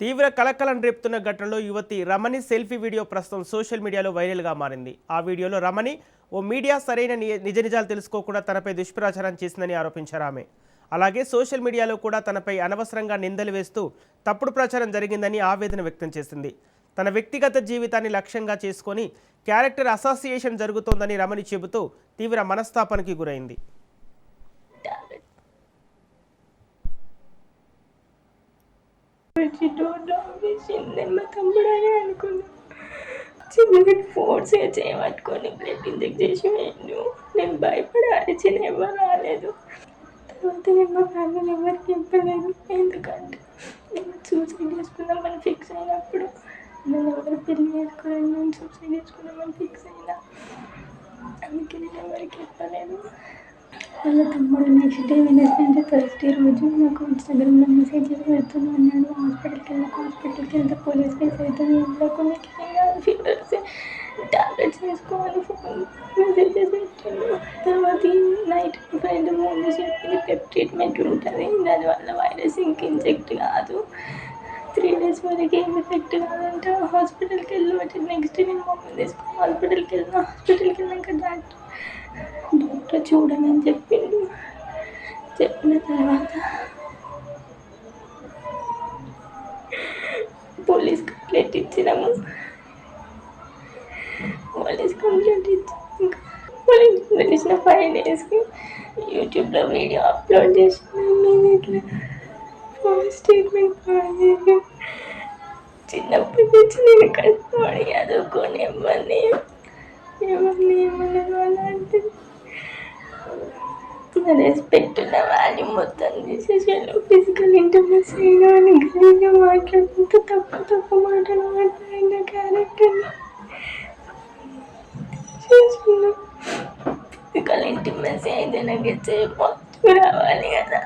తీవ్ర కలకలం రేపుతున్న ఘటనలో యువతి రమణి సెల్ఫీ వీడియో ప్రస్తుతం సోషల్ మీడియాలో వైరల్గా మారింది. ఆ వీడియోలో రమణి ఓ మీడియా సరైన నిజ నిజాలు తెలుసుకోకుండా తనపై దుష్ప్రచారం చేసిందని ఆరోపించారు ఆమె. అలాగే సోషల్ మీడియాలో కూడా తనపై అనవసరంగా నిందలు వేస్తూ తప్పుడు ప్రచారం జరిగిందని ఆవేదన వ్యక్తం చేసింది. తన వ్యక్తిగత జీవితాన్ని లక్ష్యంగా చేసుకొని క్యారెక్టర్ అసోసియేషన్ జరుగుతోందని రమణి చెబుతూ తీవ్ర మనస్తాపానికి గురైంది. మా తమ్ముడనే అనుకున్నా. చిన్నగా ఫోర్స్ చేయబట్టుకొని బ్లడ్ ఇంజెక్ట్ చేసి వేయండు. నేను భయపడి అరిచిన ఎవరు రాలేదు. తర్వాత నేను మా ఫ్యామిలీ ఎవరికి చెప్పలేదు. ఎందుకంటే నేను సూసైడ్ చేసుకుందామని ఫిక్స్ అయినప్పుడు నేను ఎవరు పెళ్లి చేసుకోలేదు, నేను సూసైడ్ చేసుకుందామని ఫిక్స్ అయినా. అందుకే నేను ఎవరికి చెప్పలేదు. వాళ్ళ తమ్ముడు నెక్స్ట్ డే వెనస్డే థర్స్డే రోజు నాకు ఇన్స్టాగ్రామ్లో మెసేజెస్ పెడుతూనే ఉన్నాడు. హాస్పిటల్కి వెళ్తే పోలీస్ కేసు అవుతుంది, ఇంట్లోకి నీకు ఏం కాదు, ఫీవర్స్ టాబ్లెట్స్ వేసుకోవాలి ఫోన్ మెసేజెస్ పెట్టాడు. తర్వాత నైట్ ఫ్రెండ్ ముందు చెప్పింది పెప్ ట్రీట్మెంట్ ఉంటుంది, దానివల్ల వైరస్ ఇంక ఇన్ఫెక్ట్ కాదు, 3 days వరకు ఏం ఎఫెక్ట్ కాదంట. హాస్పిటల్కి వెళ్ళి నెక్స్ట్ డే నేను మమ్మల్ని తీసుకుని హాస్పిటల్కి వెళ్ళాక డాక్టర్ చూడమని చెప్పిండు. చెప్పిన తర్వాత పోలీస్ కంప్లైంట్ ఇచ్చినాము. పోలీస్ కంప్లైంట్ ఇచ్చిన 5 daysకి యూట్యూబ్లో వీడియో అప్లోడ్ చేసినాము. నేను ఇట్లా స్టేట్మెంట్ చేసి చిన్నప్పటి నుంచి నేను కష్టపడి చదువుకొని ఎవరిని ఏమలేదు అలాంటి రెస్పెక్ట్ ఉన్న వాల్యూ మొత్తం తీసేసాను. ఫిజికల్ ఇంటర్వ్యూస్ అయినా అని గలీగా మాట్లాడుకుంటూ తప్పు మాటలు మాట్లాడిన క్యారెక్టర్ని చేస్తున్నా. ఫిజికల్ ఇంటిమసీ అయితే నాకు మొత్తం రావాలి కదా.